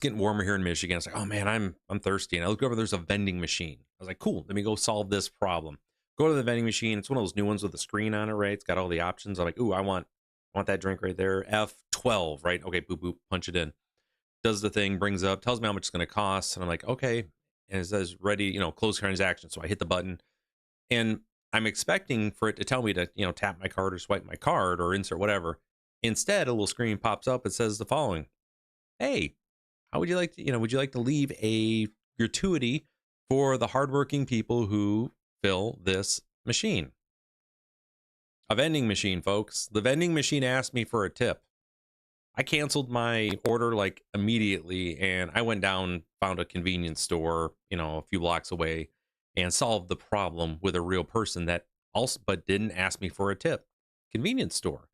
getting warmer here in Michigan. It's like, oh man, I'm thirsty. And I look over, there's a vending machine. I was like, cool, let me go solve this problem. Go to the vending machine. It's one of those new ones with a screen on it, right? It's got all the options. I'm like, ooh, I want that drink right there. F12, right? Okay, boop, boop, punch it in. Does the thing, brings up, tells me how much it's going to cost. And I'm like, okay. And it says ready, close transaction. So I hit the button and I'm expecting for it to tell me to, tap my card or swipe my card or insert whatever. Instead, a little screen pops up. It says the following. Hey, how would you like to, would you like to leave a gratuity for the hardworking people who fill this machine? A vending machine, folks. The vending machine asked me for a tip. I canceled my order like immediately and I went down, found a convenience store, a few blocks away and solved the problem with a real person that also, but didn't ask me for a tip. Convenience store,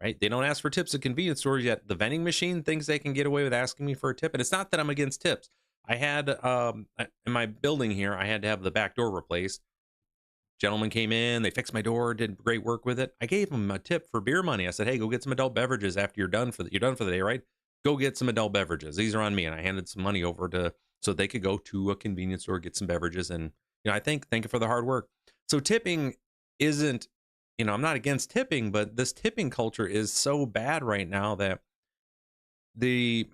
right? They don't ask for tips at convenience stores yet. The vending machine thinks they can get away with asking me for a tip. And it's not that I'm against tips. I had, in my building here, I had to have the back door replaced. Gentleman came in, they fixed my door, did great work with it. I gave him a tip for beer money. I said, hey, go get some adult beverages after you're done for the day, right? Go get some adult beverages. These are on me. And I handed some money over to so they could go to a convenience store, get some beverages. And I thank you for the hard work. So tipping isn't, I'm not against tipping, but this tipping culture is so bad right now that the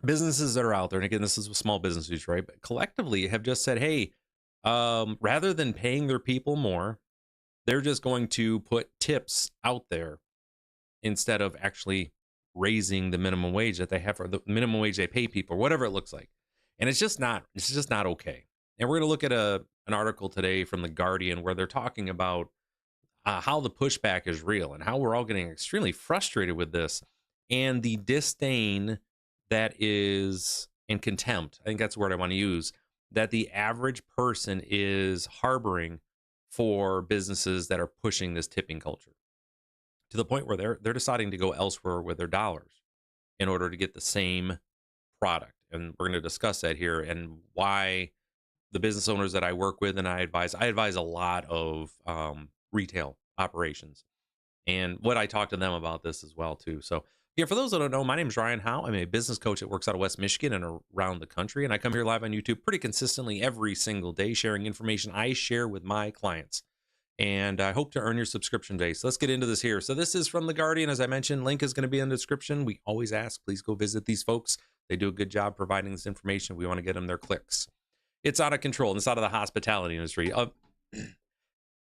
businesses that are out there, and again, this is small businesses, right? But collectively have just said, hey, rather than paying their people more, they're just going to put tips out there instead of actually raising the minimum wage that they have, for the minimum wage they pay people, or whatever it looks like. And it's just not okay. And we're going to look at an article today from The Guardian where they're talking about how the pushback is real and how we're all getting extremely frustrated with this and the disdain that is in contempt. I think that's the word I want to use, that the average person is harboring for businesses that are pushing this tipping culture to the point where they're deciding to go elsewhere with their dollars in order to get the same product. And we're going to discuss that here and why the business owners that I work with and I advise a lot of retail operations and what I talk to them about this as well too. So yeah, for those that don't know, my name is Ryan Howe. I'm a business coach that works out of West Michigan and around the country. And I come here live on YouTube pretty consistently every single day, sharing information I share with my clients. And I hope to earn your subscription today. So let's get into this here. So this is from The Guardian. As I mentioned, link is going to be in the description. We always ask, please go visit these folks. They do a good job providing this information. We want to get them their clicks. It's out of control. And it's out of the hospitality industry.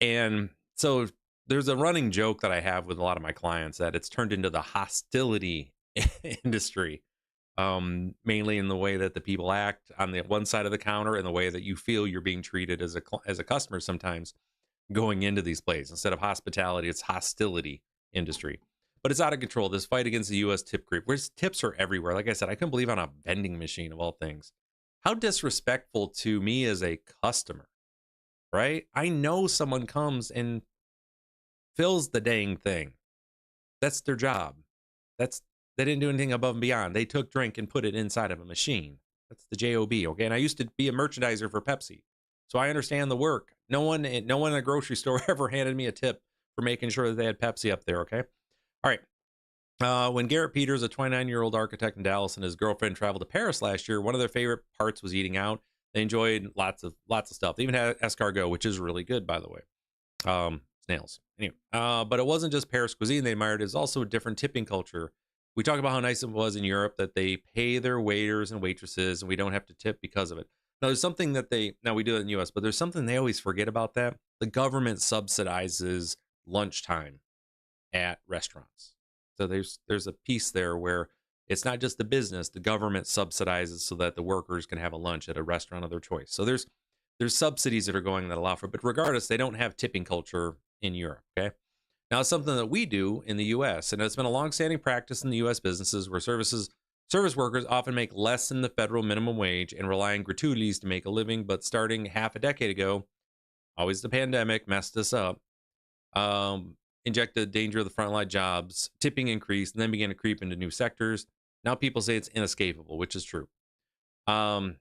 And so there's a running joke that I have with a lot of my clients that it's turned into the hostility industry, mainly in the way that the people act on the one side of the counter and the way that you feel you're being treated as a customer sometimes going into these places. Instead of hospitality, it's hostility industry. But it's out of control. This fight against the U.S. tip creep, where tips are everywhere. Like I said, I couldn't believe on a vending machine of all things. How disrespectful to me as a customer, right? I know someone comes and fills the dang thing. That's their job. They didn't do anything above and beyond. They took drink and put it inside of a machine. That's the job. Okay. And I used to be a merchandiser for Pepsi, so I understand the work. No one in a grocery store ever handed me a tip for making sure that they had Pepsi up there. Okay. All right. When Garrett Peters, a 29-year-old architect in Dallas, and his girlfriend traveled to Paris last year, one of their favorite parts was eating out. They enjoyed lots of stuff. They even had escargot, which is really good, by the way. Snails. Anyway, but it wasn't just Paris cuisine they admired. It's also a different tipping culture. We talk about how nice it was in Europe that they pay their waiters and waitresses, and we don't have to tip because of it. Now, there's something that we do it in the U.S., but there's something they always forget about that. The government subsidizes lunchtime at restaurants. So there's a piece there where it's not just the business, the government subsidizes so that the workers can have a lunch at a restaurant of their choice. So there's subsidies that are going that allow for it. But regardless, they don't have tipping culture in Europe, okay? Now, it's something that we do in the U.S., and it's been a longstanding practice in the U.S. businesses where service workers often make less than the federal minimum wage and rely on gratuities to make a living. But starting half a decade ago, always the pandemic messed us up, injected the danger of the frontline jobs, tipping increased, and then began to creep into new sectors. Now people say it's inescapable, which is true. Now,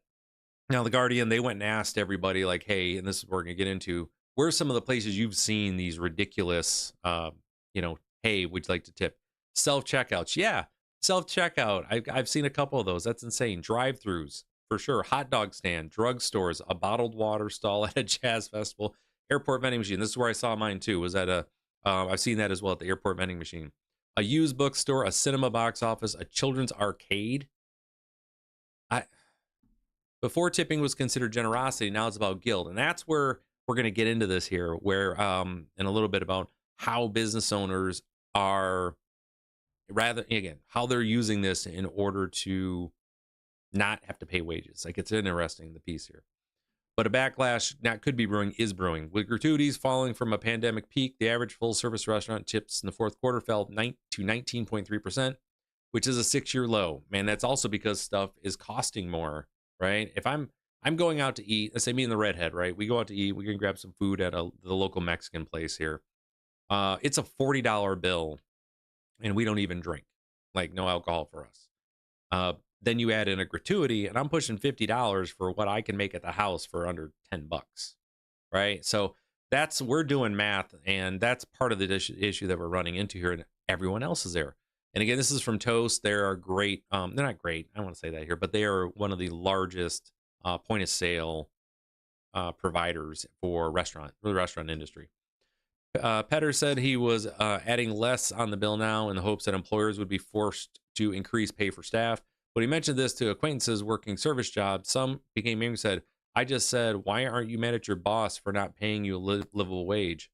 The Guardian, they went and asked everybody, like, hey, and this is what we're going to get into, where's some of the places you've seen these ridiculous, hey, would you like to tip? Self-checkouts. Yeah, Self-checkout. I've seen a couple of those. That's insane. Drive-throughs for sure. Hot dog stand, drugstores, a bottled water stall at a jazz festival, airport vending machine. This is where I saw mine too. Was at a I've seen that as well at the airport vending machine. A used bookstore, a cinema box office, a children's arcade. I Before tipping was considered generosity, now it's about guilt. And that's where we're going to get into this here, where in a little bit about how business owners are rather again, how they're using this in order to not have to pay wages. Like it's interesting the piece here. But a backlash that could be brewing is brewing. With gratuities falling from a pandemic peak, the average full service restaurant tips in the fourth quarter fell to 19.3%, which is a 6-year low. Man, that's also because stuff is costing more, right? If I'm going out to eat, let's say me and the redhead, right? We go out to eat, we can grab some food at the local Mexican place here. It's a $40 bill, and we don't even drink, like no alcohol for us. Then you add in a gratuity, and I'm pushing $50 for what I can make at the house for under $10, right? So we're doing math, and that's part of the issue that we're running into here, and everyone else is there. And again, this is from Toast. They are great. They're not great. I don't want to say that here, but they are one of the largest point of sale providers for the restaurant industry. Petter said he was adding less on the bill now in the hopes that employers would be forced to increase pay for staff. When he mentioned this to acquaintances working service jobs, some became angry and said, I just said, why aren't you mad at your boss for not paying you a livable wage?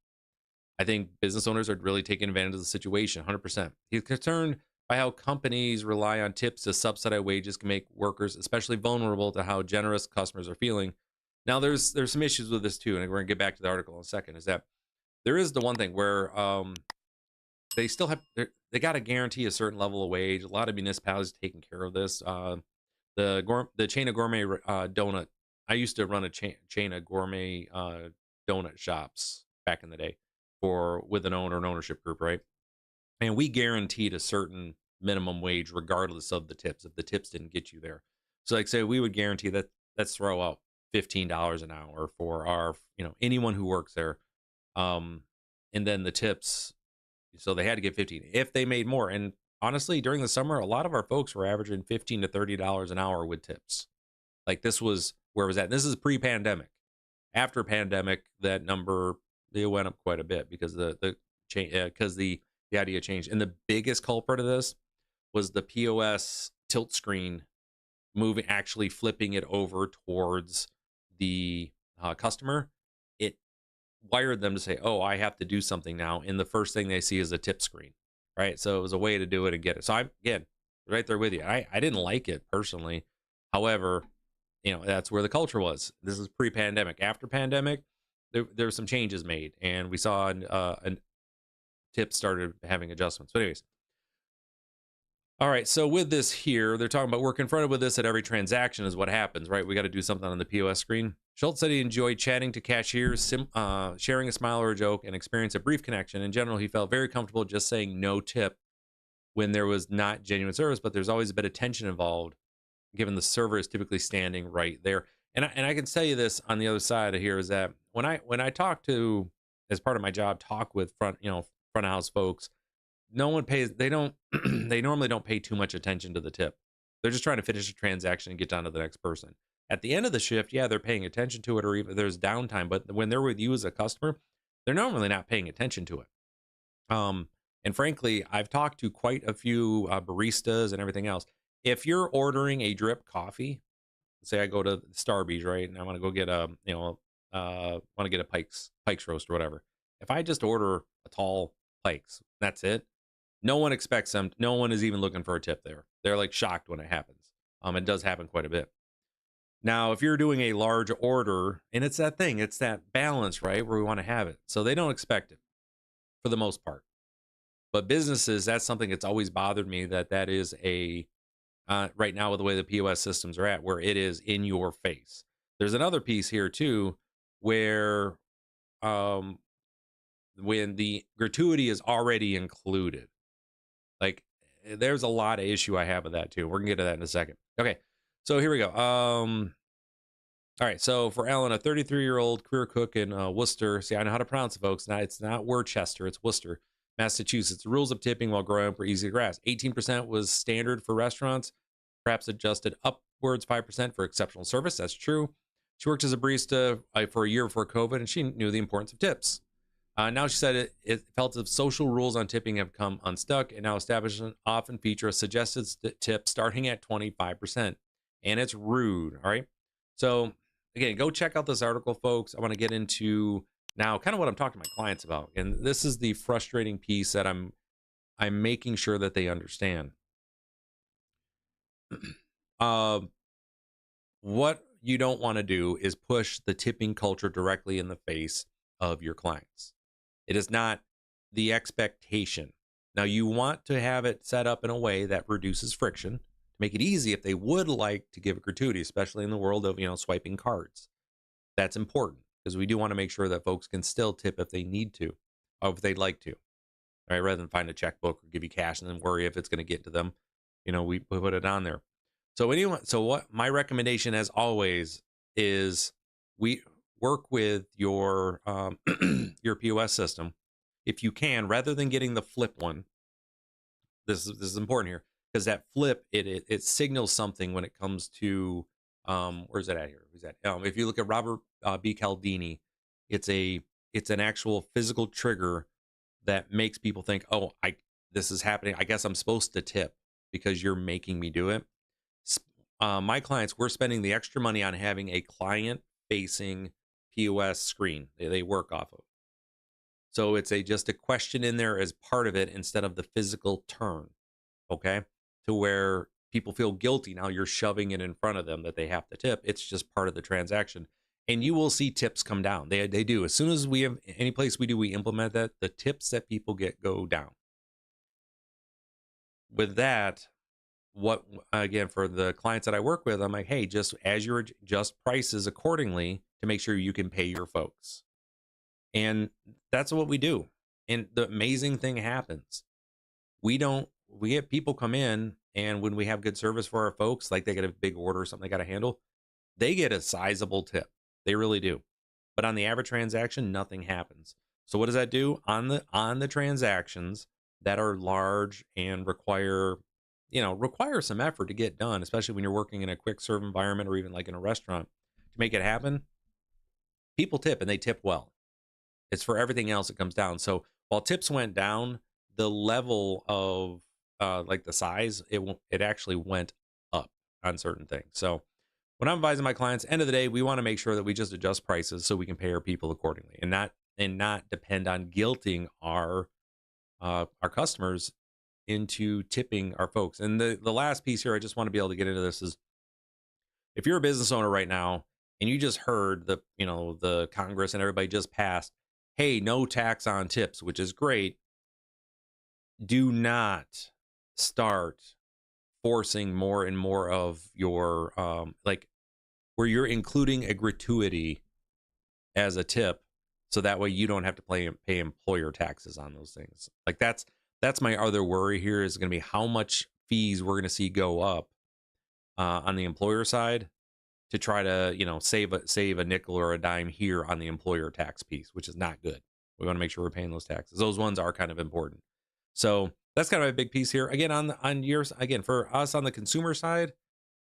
I think business owners are really taking advantage of the situation, 100%. He's concerned by how companies rely on tips to subsidize wages can make workers especially vulnerable to how generous customers are feeling. Now, there's some issues with this too, and we're going to get back to the article in a second, is that there is the one thing where they still have they got to guarantee a certain level of wage. A lot of municipalities taking care of this. The chain of gourmet donut. I used to run a chain of gourmet donut shops back in the day with an ownership group, right? And we guaranteed a certain minimum wage regardless of the tips. If the tips didn't get you there, so like say we would guarantee that let's throw out $15 an hour for our anyone who works there, and then the tips. So they had to get 15 if they made more. And honestly, during the summer, a lot of our folks were averaging $15 to $30 an hour with tips. Like this was where it was at. This is pre-pandemic. After pandemic, that number it went up quite a bit because the idea changed. And the biggest culprit of this was the POS tilt screen actually flipping it over towards the customer. It wired them to say, oh, I have to do something now. And the first thing they see is a tip screen, right? So it was a way to do it and get it. So I'm, again, right there with you. I didn't like it personally. However, that's where the culture was. This is pre-pandemic. After pandemic, there were some changes made, and we saw tips started having adjustments. But anyways, all right, so with this here, they're talking about we're confronted with this at every transaction is what happens, right? We got to do something on the POS screen. Schultz said he enjoyed chatting to cashiers, sharing a smile or a joke, and experience a brief connection. In general, he felt very comfortable just saying no tip when there was not genuine service, but there's always a bit of tension involved, given the server is typically standing right there. And I can tell you this on the other side of here is that when I talk to, as part of my job, talk with front of house folks, no one pays. They don't. They normally don't pay too much attention to the tip. They're just trying to finish a transaction and get down to the next person. At the end of the shift, yeah, they're paying attention to it, or even there's downtime. But when they're with you as a customer, they're normally not paying attention to it. And frankly, I've talked to quite a few baristas and everything else. If you're ordering a drip coffee, say I go to Starbucks, right, and I want to go get want to get a Pike's roast or whatever. If I just order a tall Pike's, that's it. No one expects them. No one is even looking for a tip there. They're like shocked when it happens. It does happen quite a bit. Now, if you're doing a large order, and it's that thing, it's that balance, right, where we want to have it. So they don't expect it for the most part. But businesses, that's something that's always bothered me, that is right now with the way the POS systems are at, where it is in your face. There's another piece here too, where when the gratuity is already included, like there's a lot of issue I have with that too. We're gonna get to that in a second. Okay, so here we go. All right, so for Ellen, a 33-year-old career cook in Worcester. See, I know how to pronounce it, folks. Now it's not Worcester, it's Worcester. Massachusetts, the rules of tipping while growing up were easy to grasp. 18% was standard for restaurants, perhaps adjusted upwards 5% for exceptional service. That's true. She worked as a barista for a year before COVID, and she knew the importance of tips. Now she said it felt as social rules on tipping have come unstuck, and now establishments often feature a suggested tip starting at 25%. And it's rude. All right. So, again, go check out this article, folks. I want to get into now kind of what I'm talking to my clients about. And this is the frustrating piece that I'm making sure that they understand. What you don't want to do is push the tipping culture directly in the face of your clients. It is not the expectation. Now, you want to have it set up in a way that reduces friction to make it easy if they would like to give a gratuity, especially in the world of, swiping cards. That's important because we do want to make sure that folks can still tip if they need to, or if they'd like to, right? Rather than find a checkbook or give you cash and then worry if it's going to get to them. We put it on there. So what my recommendation, as always, is we work with your your POS system if you can, rather than getting the flip one. This is important here because that flip it signals something when it comes to where's it at here? Who's that? If you look at Robert B. Cialdini, it's an actual physical trigger that makes people think, oh, this is happening. I guess I'm supposed to tip because you're making me do it. My clients, we're spending the extra money on having a client-facing POS screen they work off of. So it's just a question in there as part of it instead of the physical turn, okay? To where people feel guilty. Now you're shoving it in front of them that they have to tip. It's just part of the transaction. And you will see tips come down. They do. As soon as we have any place we implement that, the tips that people get go down. With that, again, for the clients that I work with, I'm like, hey, just as you adjust prices accordingly to make sure you can pay your folks. And that's what we do. And the amazing thing happens. We get people come in, and when we have good service for our folks, like they get a big order or something they got to handle, they get a sizable tip. They really do. But on the average transaction, nothing happens. So what does that do? On the transactions that are large and require some effort to get done, especially when you're working in a quick serve environment or even like in a restaurant, to make it happen, people tip, and they tip well. It's for everything else that comes down. So while tips went down, the level of like the size, it actually went up on certain things. So when I'm advising my clients, end of the day, we want to make sure that we just adjust prices so we can pay our people accordingly, and not depend on guilting our customers into tipping our folks. And the last piece here, I just want to be able to get into this, is if you're a business owner right now and you just heard the Congress and everybody just passed, hey, no tax on tips, which is great. Do not start forcing more and more of your where you're including a gratuity as a tip, so that way you don't have to pay employer taxes on those things. Like that's my other worry here, is going to be how much fees we're going to see go up on the employer side to try to save a nickel or a dime here on the employer tax piece, which is not good. We want to make sure we're paying those taxes. Those ones are kind of important. So that's kind of a big piece here. Again, for us on the consumer side,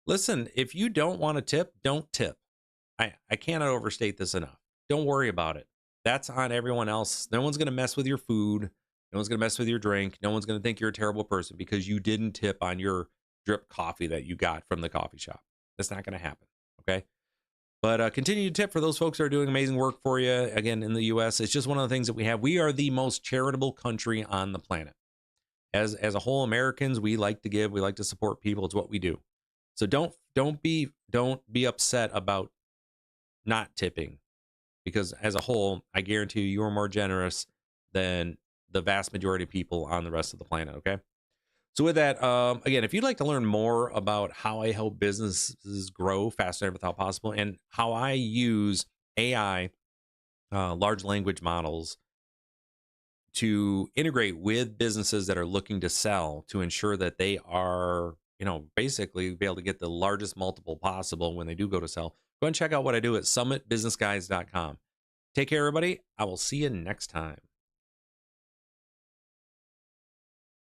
listen, if you don't want to tip, don't tip. I cannot overstate this enough. Don't worry about it. That's on everyone else. No one's going to mess with your food. No one's going to mess with your drink. No one's going to think you're a terrible person because you didn't tip on your drip coffee that you got from the coffee shop. That's not going to happen. Okay. But continue to tip for those folks that are doing amazing work for you. Again, in the U.S., it's just one of the things that we have. We are the most charitable country on the planet. As a whole, Americans, we like to give, we like to support people. It's what we do. So don't be upset about not tipping, because as a whole, I guarantee you are more generous than the vast majority of people on the rest of the planet. Okay. So with that, again, if you'd like to learn more about how I help businesses grow faster than ever thought possible, and how I use AI, large language models, to integrate with businesses that are looking to sell, to ensure that they are, basically be able to get the largest multiple possible when they do go to sell, go and check out what I do at summitbusinessguys.com. Take care, everybody. I will see you next time.